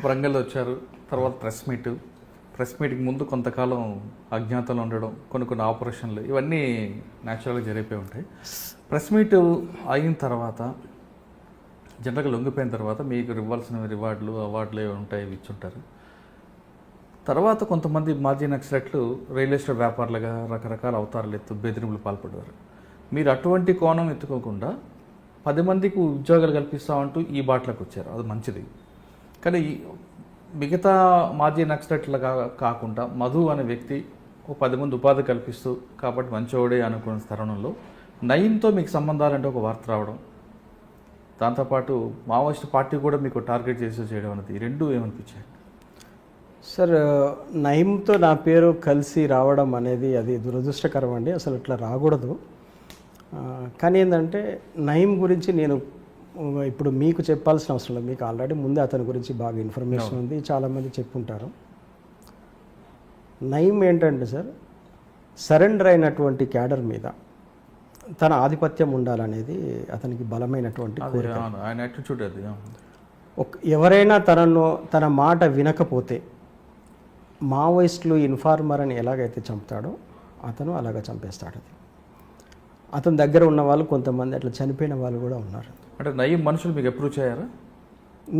వరంగల్ వచ్చారు, తర్వాత ప్రెస్ మీట్కి ముందు కొంతకాలం అజ్ఞాతంలో ఉండడం, కొన్ని ఆపరేషన్లు, ఇవన్నీ న్యాచురల్గా జరిగిపోయి ఉంటాయి. ప్రెస్ మీట్ అయిన తర్వాత జనరల్గా లొంగిపోయిన తర్వాత మీకు ఇవ్వాల్సిన అవార్డులు ఏవి ఉంటాయి, ఇవి ఇచ్చుంటారు. తర్వాత కొంతమంది మాజీ నక్సలైట్లు రియల్ ఎస్టేట్ వ్యాపారులుగా రకరకాల అవతారాలు బెదిరింపులు పాల్పడ్డారు. మీరు అటువంటి కోణం ఎత్తుకోకుండా 10 మందికి ఉద్యోగాలు కల్పిస్తామంటూ ఈ బాటలోకి వచ్చారు, అది మంచిది. కానీ మిగతా మాజీ నక్సలైట్లుగా కాకుండా మధు అనే వ్యక్తి 10 మంది ఉపాధి కల్పిస్తూ కాబట్టి మంచివాడే అనుకున్న తరుణంలో నయీంతో మీకు సంబంధాలంటే ఒక వార్త రావడం, దాంతోపాటు మావోయిస్ట్ పార్టీ కూడా మీకు టార్గెట్ చేసి చేయడం అనేది, ఈ రెండు ఏమనిపించాయి? సార్, నయీంతో నా పేరు కలిసి రావడం అనేది అది దురదృష్టకరం అండి. అసలు ఇట్లా రాకూడదు. కానీ ఏంటంటే నయీం గురించి నేను ఇప్పుడు మీకు చెప్పాల్సిన అవసరం లేదు. మీకు ఆల్రెడీ ముందే అతని గురించి బాగా ఇన్ఫర్మేషన్ ఉంది, చాలామంది చెప్పుంటారు. నయీం ఏంటంటే సార్, సరెండర్ అయినటువంటి క్యాడర్ మీద తన ఆధిపత్యం ఉండాలనేది అతనికి బలమైనటువంటి కోరిక. ఎవరైనా తన మాట వినకపోతే మావోయిస్టులు ఇన్ఫార్మర్ అని ఎలాగైతే చంపుతాడో అతను అలాగా చంపేస్తాడు. అది అతని దగ్గర ఉన్న వాళ్ళు కొంతమంది అట్లా చనిపోయిన వాళ్ళు కూడా ఉన్నారు. అంటే నయీం మనుషులు మీకు అప్రోచ్ అయ్యారా?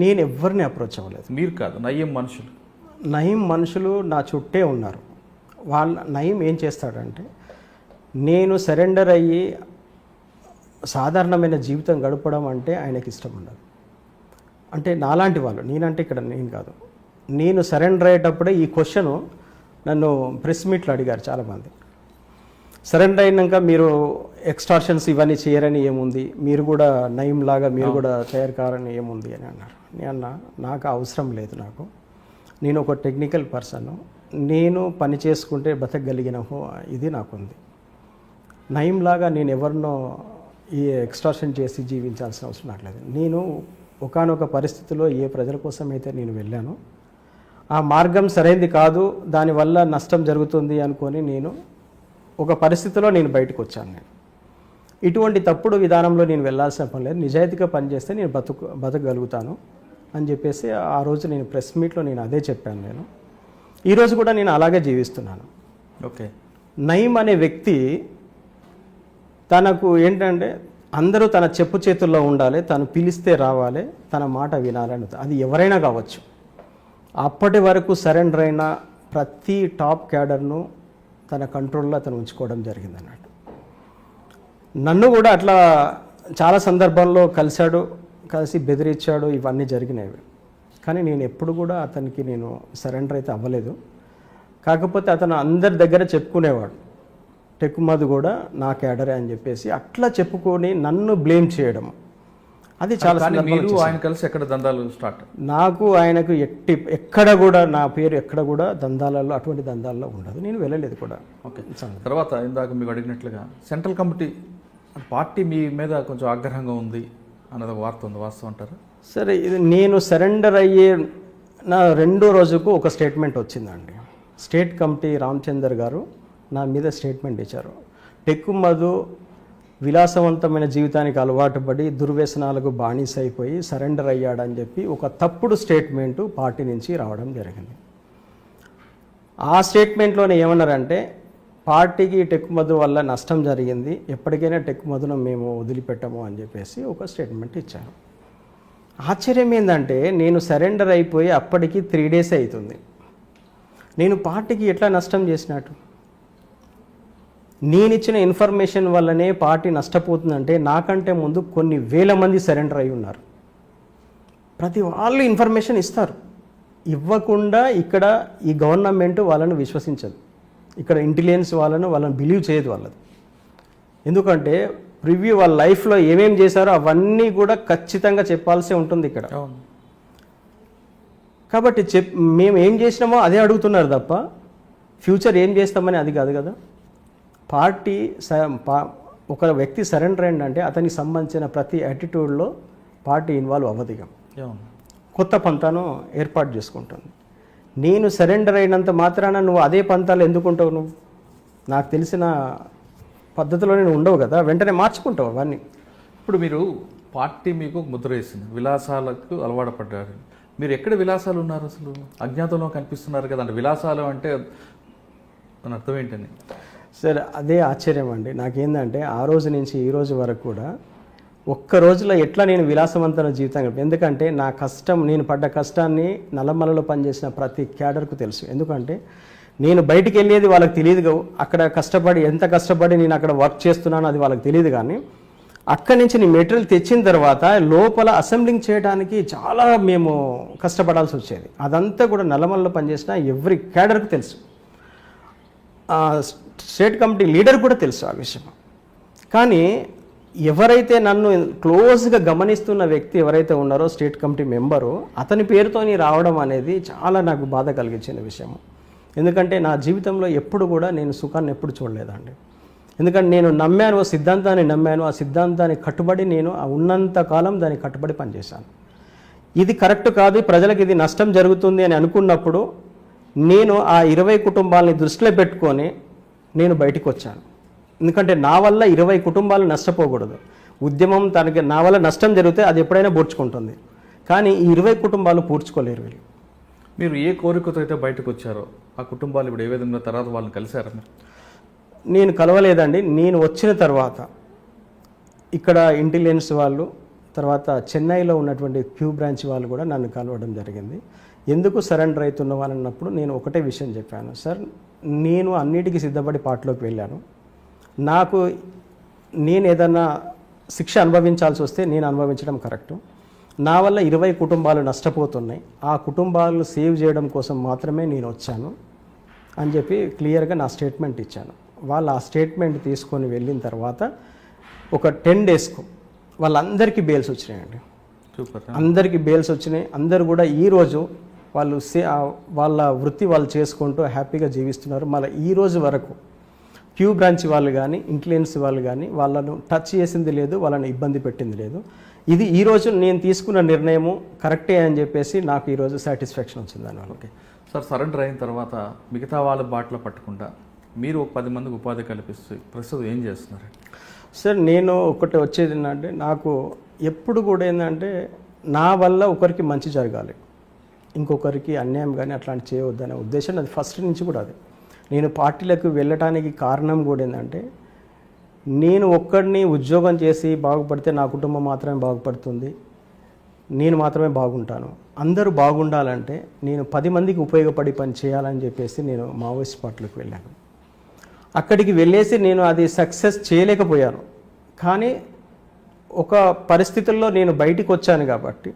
నేను ఎవరిని అప్రోచ్ అవ్వలేదు. మీరు కాదు, నయీం మనుషులు నా చుట్టే ఉన్నారు. నయీం ఏం చేస్తాడంటే, నేను సరెండర్ అయ్యి సాధారణమైన జీవితం గడపడం అంటే ఆయనకి ఇష్టం ఉండదు. అంటే నాలాంటి వాళ్ళు, నేనంటే ఇక్కడ నేను కాదు, నేను సరెండర్ అయ్యేటప్పుడే ఈ క్వశ్చను నన్ను ప్రెస్ మీట్లో అడిగారు చాలామంది. సరెండర్ అయినాక మీరు ఎక్స్టార్షన్స్ ఇవన్నీ చేయరని ఏముంది, మీరు కూడా నయీం లాగా మీరు కూడా తయారు కారని ఏముంది అని అన్నారు. నేను నాకు అవసరం లేదు, నేను ఒక టెక్నికల్ పర్సన్, నేను పని చేసుకుంటే బతకగలిగిన ఇది నాకుంది. నయీం లాగా నేను ఎవరినో ఈ ఎక్స్టార్షన్ చేసి జీవించాల్సిన అవసరం నాకు లేదు. నేను ఒకానొక పరిస్థితిలో ఏ ప్రజల కోసం అయితే నేను వెళ్ళానో ఆ మార్గం సరైనది కాదు, దానివల్ల నష్టం జరుగుతుంది అనుకొని నేను ఒక పరిస్థితిలో నేను బయటకు వచ్చాను. ఇటువంటి తప్పుడు విధానంలో నేను వెళ్ళాల్సిన పని లేదు, నిజాయితీగా పనిచేస్తే నేను బతకగలుగుతాను అని చెప్పేసి ఆ రోజు నేను ప్రెస్ మీట్లో నేను అదే చెప్పాను. ఈరోజు కూడా నేను అలాగే జీవిస్తున్నాను. ఓకే. నయీం అనే వ్యక్తి తనకు ఏంటంటే అందరూ తన చెప్పు చేతుల్లో ఉండాలి, తను పిలిస్తే రావాలి, తన మాట వినాలని, అది ఎవరైనా కావచ్చు. అప్పటి వరకు సరెండర్ అయిన ప్రతి టాప్ క్యాడర్ను తన కంట్రోల్లో అతను ఉంచుకోవడం జరిగింది అన్నట్టు. నన్ను కూడా అట్లా చాలా సందర్భాల్లో కలిసి బెదిరించాడు, ఇవన్నీ జరిగినవి. కానీ నేను ఎప్పుడు కూడా అతనికి నేను సరెండర్ అయితే అవ్వలేదు. కాకపోతే అతను అందరి దగ్గర చెప్పుకునేవాడు, టెక్కుమధు కూడా నా క్యాడరే అని చెప్పేసి అట్లా చెప్పుకొని నన్ను బ్లేమ్ చేయడం, అది చాలా. ఆయన కలిసి ఎక్కడ దందాలు స్టార్ట్? నాకు ఆయనకు ఎక్కడ కూడా నా పేరు ఎక్కడ కూడా దందాలలో, అటువంటి దందాల్లో ఉండదు, నేను వెళ్ళలేదు కూడా. ఓకే. తర్వాత ఇందాక మీకు అడిగినట్లుగా సెంట్రల్ కమిటీ పార్టీ మీ మీద కొంచెం ఆగ్రహంగా ఉంది అన్నది ఒక వార్త ఉంది, వాస్తవం అంటారు? సరే, ఇది నేను సరెండర్ అయ్యే నా 2వ రోజుకు ఒక స్టేట్మెంట్ వచ్చిందండి. స్టేట్ కమిటీ రామచందర్ గారు నా మీద స్టేట్మెంట్ ఇచ్చారు. టెక్కుమధు విలాసవంతమైన జీవితానికి అలవాటు పడి దుర్వ్యసనాలకు బానిస అయిపోయి సరెండర్ అయ్యాడని చెప్పి ఒక తప్పుడు స్టేట్మెంటు పార్టీ నుంచి రావడం జరిగింది. ఆ స్టేట్మెంట్లోనే ఏమన్నారంటే, పార్టీకి టెక్కుమధు వల్ల నష్టం జరిగింది, ఎప్పటికైనా టెక్కుమధును మేము వదిలిపెట్టము అని చెప్పేసి ఒక స్టేట్మెంట్ ఇచ్చారు. ఆశ్చర్యం ఏంటంటే, నేను సరెండర్ అయిపోయి అప్పటికి 3 days అవుతుంది. నేను పార్టీకి ఎట్లా నష్టం చేసినట్టు? నేను ఇచ్చిన ఇన్ఫర్మేషన్ వల్లనే పార్టీ నష్టపోతుందంటే నాకంటే ముందు కొన్ని వేల మంది సరెండర్ అయి ఉన్నారు. ప్రతి వాళ్ళు ఇన్ఫర్మేషన్ ఇస్తారు, ఇవ్వకుండా ఇక్కడ ఈ గవర్నమెంట్ వాళ్ళను విశ్వసించదు, ఇక్కడ ఇంటెలిజెన్స్ వాళ్ళని బిలీవ్ చేయదు వాళ్ళది. ఎందుకంటే ప్రివ్యూ వాళ్ళ లైఫ్లో ఏమేమి చేశారో అవన్నీ కూడా ఖచ్చితంగా చెప్పాల్సి ఉంటుంది ఇక్కడ. కాబట్టి మేము ఏం చేసినామో అదే అడుగుతున్నారు తప్ప ఫ్యూచర్ ఏం చేస్తామని అది కాదు కదా. పార్టీ ఒక వ్యక్తి సరెండర్ అయిందంటే అతనికి సంబంధించిన ప్రతి యాటిట్యూడ్లో పార్టీ ఇన్వాల్వ్ అవ్వదు, కొత్త పంతాను ఏర్పాటు చేసుకుంటుంది. నేను సరెండర్ అయినంత మాత్రాన నువ్వు అదే పంతాలు ఎందుకుంటావు? నువ్వు నాకు తెలిసిన పద్ధతిలో నేను ఉండవు కదా, వెంటనే మార్చుకుంటావు అవన్నీ. ఇప్పుడు మీరు పార్టీ మీకు ముద్ర వేసింది, విలాసాలకు అలవాటు పడ్డారు, మీరు ఎక్కడ విలాసాలు ఉన్నారు అసలు? అజ్ఞాతంలో కనిపిస్తున్నారు కదా, అంటే విలాసాలు అంటే దాని అర్థం ఏంటని? సార్ అదే ఆశ్చర్యం అండి నాకేందంటే, ఆ రోజు నుంచి ఈ రోజు వరకు కూడా ఒక్క రోజులో ఎట్లా నేను విలాసవంతమైన జీవితం గడిపాను. ఎందుకంటే నా కష్టం, నేను పడ్డ కష్టాన్ని నల్లమలలో పనిచేసిన ప్రతి క్యాడర్కు తెలుసు. ఎందుకంటే నేను బయటికి వెళ్ళేది వాళ్ళకి తెలియదు, అక్కడ కష్టపడి ఎంత కష్టపడి నేను అక్కడ వర్క్ చేస్తున్నానో అది వాళ్ళకి తెలియదు. కానీ అక్కడి నుంచి నేను మెటీరియల్ తెచ్చిన తర్వాత లోపల అసెంబ్లింగ్ చేయడానికి చాలా మేము కష్టపడాల్సి వచ్చేది. అదంతా కూడా నల్లమలలో పనిచేసిన ఎవ్రీ క్యాడర్కు తెలుసు, స్టేట్ కమిటీ లీడర్ కూడా తెలుసు ఆ విషయం. కానీ ఎవరైతే నన్ను క్లోజ్గా గమనిస్తున్న వ్యక్తి ఎవరైతే ఉన్నారో స్టేట్ కమిటీ మెంబరు, అతని పేరుతోని రావడం అనేది చాలా నాకు బాధ కలిగించిన విషయం. ఎందుకంటే నా జీవితంలో ఎప్పుడు కూడా నేను సుఖాన్ని ఎప్పుడు చూడలేదండి. ఎందుకంటే నేను నమ్మాను, ఆ సిద్ధాంతాన్ని నమ్మాను, ఆ సిద్ధాంతాన్ని కట్టుబడి నేను ఉన్నంత కాలం దానికి కట్టుబడి పనిచేశాను. ఇది కరెక్ట్ కాదు, ప్రజలకు ఇది నష్టం జరుగుతుంది అని అనుకున్నప్పుడు నేను ఆ 20 కుటుంబాలని దృష్టిలో పెట్టుకొని నేను బయటికి వచ్చాను. ఎందుకంటే నా వల్ల 20 కుటుంబాలు నష్టపోకూడదు. ఉద్యమం తనకి నా వల్ల నష్టం జరిగితే అది ఎప్పుడైనా పూడ్చుకుంటుంది, కానీ ఈ 20 కుటుంబాలు పూడ్చుకోలేరు వీళ్ళు. మీరు ఏ కోరికతో అయితే బయటకు వచ్చారో ఆ కుటుంబాలు ఇప్పుడు ఏ విధంగా తర్వాత వాళ్ళని కలిశారా మీరు? నేను కలవలేదండి. నేను వచ్చిన తర్వాత ఇక్కడ ఇంటెలిజెన్స్ వాళ్ళు, తర్వాత చెన్నైలో ఉన్నటువంటి క్యూ బ్రాంచ్ వాళ్ళు కూడా నన్ను కలవడం జరిగింది. ఎందుకు సరెండర్ అవుతున్నావు అని అన్నప్పుడు నేను ఒకటే విషయం చెప్పాను, సార్ నేను అన్నిటికీ సిద్ధపడి పార్టీలోకి వెళ్ళాను. నేను ఏదన్నా శిక్ష అనుభవించాల్సి వస్తే నేను అనుభవించడం కరెక్టు. నా వల్ల 20 కుటుంబాలు నష్టపోతున్నాయి, ఆ కుటుంబాలను సేవ్ చేయడం కోసం మాత్రమే నేను వచ్చాను అని చెప్పి క్లియర్గా నా స్టేట్మెంట్ ఇచ్చాను. వాళ్ళు ఆ స్టేట్మెంట్ తీసుకొని వెళ్ళిన తర్వాత ఒక 10 డేస్కు వాళ్ళందరికీ బెయిల్స్ వచ్చినాయండి. సూపర్. అందరికీ బెయిల్స్ వచ్చినాయి. అందరూ కూడా ఈరోజు వాళ్ళు వాళ్ళ వృత్తి వాళ్ళు చేసుకుంటూ హ్యాపీగా జీవిస్తున్నారు. మళ్ళీ ఈరోజు వరకు క్యూ బ్రాంచ్ వాళ్ళు కానీ ఇంటెలిజెన్స్ వాళ్ళు కానీ వాళ్ళను టచ్ చేసింది లేదు, వాళ్ళని ఇబ్బంది పెట్టింది లేదు. ఇది ఈరోజు నేను తీసుకున్న నిర్ణయము కరెక్టే అని చెప్పేసి నాకు ఈరోజు సాటిస్ఫాక్షన్ వచ్చింది దానివల్ల. ఓకే సార్, సరెండర్ అయిన తర్వాత మిగతా వాళ్ళ బాటలో పట్టకుండా మీరు ఒక 10 మందికి ఉపాధి కల్పిస్తూ ప్రస్తుతం ఏం చేస్తున్నారు? సార్ నేను ఒకటి వచ్చేది ఏంటంటే, నాకు ఎప్పుడు కూడా ఏంటంటే నా వల్ల ఒకరికి మంచి జరగాలి, ఇంకొకరికి అన్యాయం కానీ అట్లాంటి చేయవద్దనే ఉద్దేశం అది ఫస్ట్ నుంచి కూడా. అది నేను పార్టీలకు వెళ్ళటానికి కారణం కూడా ఏంటంటే, నేను ఒక్కడిని ఉద్యోగం చేసి బాగుపడితే నా కుటుంబం మాత్రమే బాగుపడుతుంది, నేను మాత్రమే బాగుంటాను. అందరూ బాగుండాలంటే నేను 10 మందికి ఉపయోగపడి పని చేయాలని చెప్పేసి నేను మావోయిస్ట్ పార్టీలకు వెళ్ళాను. అక్కడికి వెళ్ళేసి నేను అది సక్సెస్ చేయలేకపోయాను. కానీ ఒక పరిస్థితుల్లో నేను బయటికి వచ్చాను కాబట్టి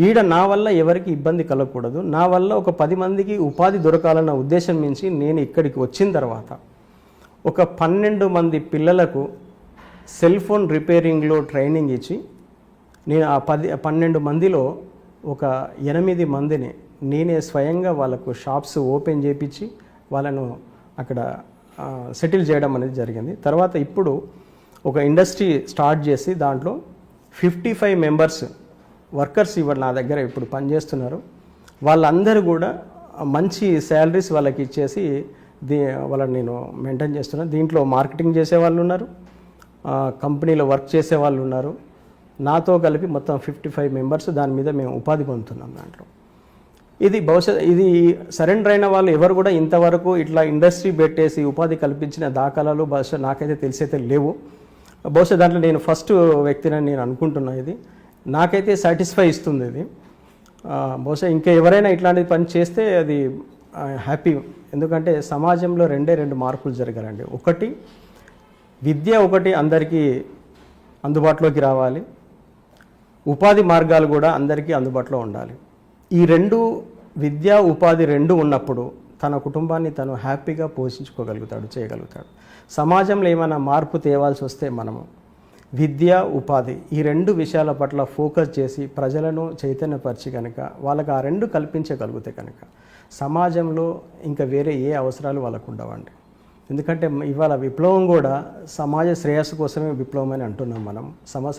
ఈడ నా వల్ల ఎవరికి ఇబ్బంది కలగకూడదు, నా వల్ల ఒక 10 మందికి ఉపాధి దొరకాలన్న ఉద్దేశం నుంచి నేను ఇక్కడికి వచ్చిన తర్వాత ఒక 12 మంది పిల్లలకు సెల్ ఫోన్ రిపేరింగ్లో ట్రైనింగ్ ఇచ్చి నేను ఆ 12 మందిలో ఒక 8 మందిని నేనే స్వయంగా వాళ్ళకు షాప్స్ ఓపెన్ చేయించి వాళ్ళను అక్కడ సెటిల్ చేయడం అనేది జరిగింది. తర్వాత ఇప్పుడు ఒక ఇండస్ట్రీ స్టార్ట్ చేసి దాంట్లో 55 మెంబర్స్ వర్కర్స్ ఇవాళ నా దగ్గర ఇప్పుడు పనిచేస్తున్నారు. వాళ్ళందరూ కూడా మంచి శాలరీస్ వాళ్ళకి ఇచ్చేసి వాళ్ళని నేను మెయింటైన్ చేస్తున్నాను. దీంట్లో మార్కెటింగ్ చేసే వాళ్ళు ఉన్నారు, కంపెనీలో వర్క్ చేసే వాళ్ళు ఉన్నారు. నాతో కలిపి మొత్తం 55 మెంబర్స్ దాని మీద మేము ఉపాధి పొందుతున్నాం దాంట్లో. ఇది బహుశా ఇది సరెండర్ అయిన వాళ్ళు ఎవరు కూడా ఇంతవరకు ఇట్లా ఇండస్ట్రీ పెట్టేసి ఉపాధి కల్పించిన దాఖలాలు బహుశా నాకైతే తెలిసైతే లేవు. బహుశా దాంట్లో నేను ఫస్ట్ వ్యక్తిని నేను అనుకుంటున్నా. ఇది నాకైతే సాటిస్ఫై ఇస్తుంది. ఇది బహుశా ఇంకా ఎవరైనా ఇట్లాంటి పని చేస్తే అది హ్యాపీ. ఎందుకంటే సమాజంలో 2 మార్పులు జరగాలండి. ఒకటి విద్య, ఒకటి అందరికీ అందుబాటులోకి రావాలి, ఉపాధి మార్గాలు కూడా అందరికీ అందుబాటులో ఉండాలి. ఈ 2 విద్య ఉపాధి 2 ఉన్నప్పుడు తన కుటుంబాన్ని తను హ్యాపీగా పోషించుకోగలుగుతాడు, చేయగలుగుతాడు. సమాజంలో ఏమైనా మార్పు తేవాల్సి వస్తే మనము విద్య ఉపాధి ఈ 2 విషయాల పట్ల ఫోకస్ చేసి ప్రజలను చైతన్యపరిచి కనుక వాళ్ళకి ఆ 2 కల్పించగలిగితే కనుక సమాజంలో ఇంకా వేరే ఏ అవసరాలు వాళ్ళకు ఉండవండి. ఎందుకంటే ఇవాళ విప్లవం కూడా సమాజ శ్రేయస్సు కోసమే విప్లవం అని అంటున్నాం మనం.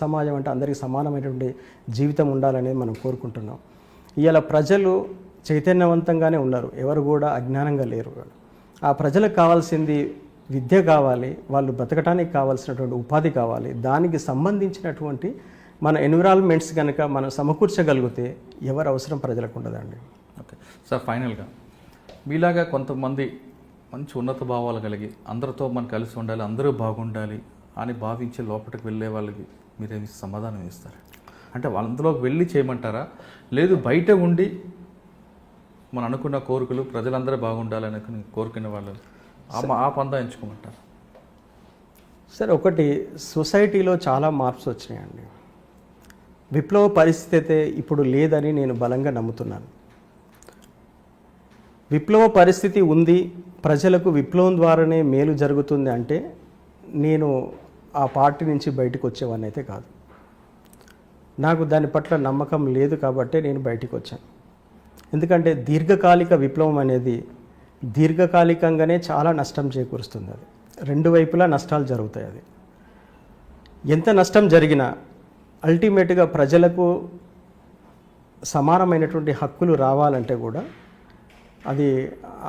సమాజం అంటే అందరికీ సమానమైనటువంటి జీవితం ఉండాలనేది మనం కోరుకుంటున్నాం. ఇవాళ ప్రజలు చైతన్యవంతంగానే ఉన్నారు, ఎవరు కూడా అజ్ఞానంగా లేరు. ఆ ప్రజలకు కావాల్సింది విద్య కావాలి, వాళ్ళు బ్రతకటానికి కావాల్సినటువంటి ఉపాధి కావాలి, దానికి సంబంధించినటువంటి మన ఎన్విరాన్మెంట్స్ కనుక మనం సమకూర్చగలిగితే ఎవరు అవసరం ప్రజలకు ఉండదండి. ఓకే సార్, ఫైనల్గా మీలాగా కొంతమంది మంచి ఉన్నత భావాలు కలిగి అందరితో మనం కలిసి ఉండాలి, అందరూ బాగుండాలి అని భావించి లోపలికి వెళ్ళే వాళ్ళకి మీరేమి సమాధానం ఇస్తారు? అంటే అందులోకి వెళ్ళి చేయమంటారా, లేదు బయట ఉండి మనం అనుకున్న కోరికలు ప్రజలందరూ బాగుండాలని కోరుకునే వాళ్ళు ఆ పందా ఎంచుకోమంటారు? సరే, ఒకటి సొసైటీలో చాలా మార్ప్స్ వచ్చినాయండి. విప్లవ పరిస్థితి అయితే ఇప్పుడు లేదని నేను బలంగా నమ్ముతున్నాను. విప్లవ పరిస్థితి ఉంది, ప్రజలకు విప్లవం ద్వారానే మేలు జరుగుతుంది అంటే నేను ఆ పార్టీ నుంచి బయటకు వచ్చేవాడిని అయితే కాదు. నాకు దాని పట్ల నమ్మకం లేదు కాబట్టే నేను బయటికి వచ్చాను. ఎందుకంటే దీర్ఘకాలిక విప్లవం అనేది దీర్ఘకాలికంగానే చాలా నష్టం చేకూరుస్తుంది. అది రెండు వైపులా నష్టాలు జరుగుతాయి. అది ఎంత నష్టం జరిగినా అల్టిమేట్గా ప్రజలకు సమానమైనటువంటి హక్కులు రావాలంటే కూడా అది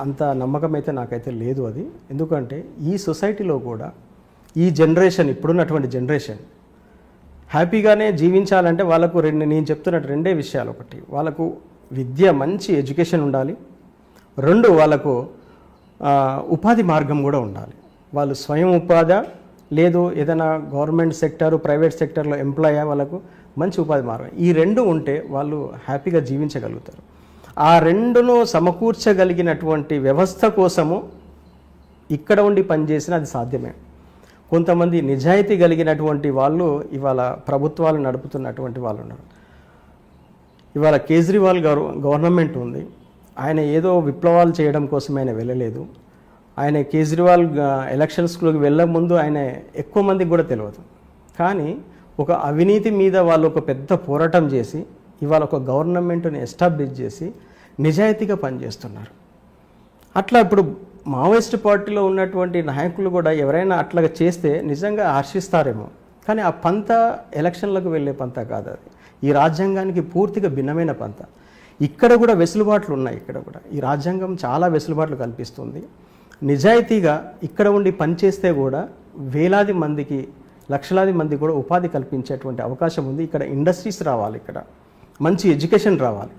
అంత నమ్మకం అయితే నాకైతే లేదు. అది ఎందుకంటే ఈ సొసైటీలో కూడా ఈ జనరేషన్, ఇప్పుడున్నటువంటి జనరేషన్ హ్యాపీగానే జీవించాలంటే వాళ్ళకు నేను చెప్తున్నట్టు రెండే విషయాలు. ఒకటి, వాళ్ళకు విద్య, మంచి ఎడ్యుకేషన్ ఉండాలి. రెండు, వాళ్ళకు ఉపాధి మార్గం కూడా ఉండాలి. వాళ్ళు స్వయం ఉపాధి లేదు ఏదైనా గవర్నమెంట్ సెక్టారు, ప్రైవేట్ సెక్టర్లో ఎంప్లాయ్ వాళ్ళకు మంచి ఉపాధి మార్గం, ఈ రెండు ఉంటే వాళ్ళు హ్యాపీగా జీవించగలుగుతారు. ఆ రెండును సమకూర్చగలిగినటువంటి వ్యవస్థ కోసము ఇక్కడ ఉండి పనిచేసిన అది సాధ్యమే. కొంతమంది నిజాయితీ కలిగినటువంటి వాళ్ళు ఇవాళ ప్రభుత్వాలు నడుపుతున్నటువంటి వాళ్ళు ఉన్నారు. ఇవాళ కేజ్రీవాల్ గారు గవర్నమెంట్ ఉంది, ఆయన ఏదో విప్లవాలు చేయడం కోసం ఆయన వెళ్ళలేదు. ఆయన కేజ్రీవాల్ ఎలక్షన్స్లోకి వెళ్ళక ముందు ఆయన ఎక్కువ మందికి కూడా తెలియదు. కానీ ఒక అవినీతి మీద వాళ్ళు ఒక పెద్ద పోరాటం చేసి ఇవాళ ఒక గవర్నమెంట్ని ఎస్టాబ్లిష్ చేసి నిజాయితీగా పనిచేస్తున్నారు. అట్లా ఇప్పుడు మావోయిస్ట్ పార్టీలో ఉన్నటువంటి నాయకులు కూడా ఎవరైనా అట్లా చేస్తే నిజంగా హర్షిస్తారేమో, కానీ ఆ పంత ఎలక్షన్లకు వెళ్ళే పంత కాదు. అది ఈ రాజ్యాంగానికి పూర్తిగా భిన్నమైన పంత. ఇక్కడ కూడా వెసులుబాట్లు ఉన్నాయి. ఇక్కడ కూడా ఈ రాజ్యాంగం చాలా వెసులుబాట్లు కల్పిస్తుంది. నిజాయితీగా ఇక్కడ ఉండి పనిచేస్తే కూడా వేలాది మందికి, లక్షలాది మందికి కూడా ఉపాధి కల్పించేటువంటి అవకాశం ఉంది. ఇక్కడ ఇండస్ట్రీస్ రావాలి, ఇక్కడ మంచి ఎడ్యుకేషన్ రావాలి.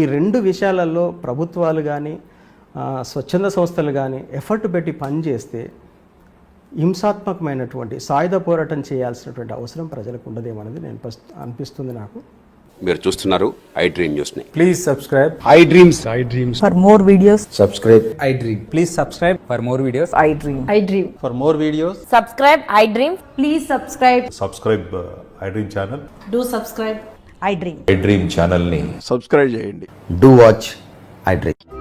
ఈ రెండు విషయాలలో ప్రభుత్వాలు కానీ స్వచ్ఛంద సంస్థలు కానీ ఎఫర్ట్ పెట్టి పనిచేస్తే హింసాత్మకమైనటువంటి సాయుధ పోరాటం చేయాల్సినటువంటి అవసరం ప్రజలకు ఉండదేమనేది అనిపిస్తుంది నాకు. మీరు చూస్తున్నారు ఐ డ్రీమ్ న్యూస్ ని. Please subscribe I dreams. For more videos, subscribe I Dream. Please subscribe For more videos, I dream. I dream. for more videos. Subscribe, I dream. Please subscribe. Subscribe I dream channel. Do subscribe, I dream. I dream ఛానల్ని subscribe చేయండి. Do watch I Dream.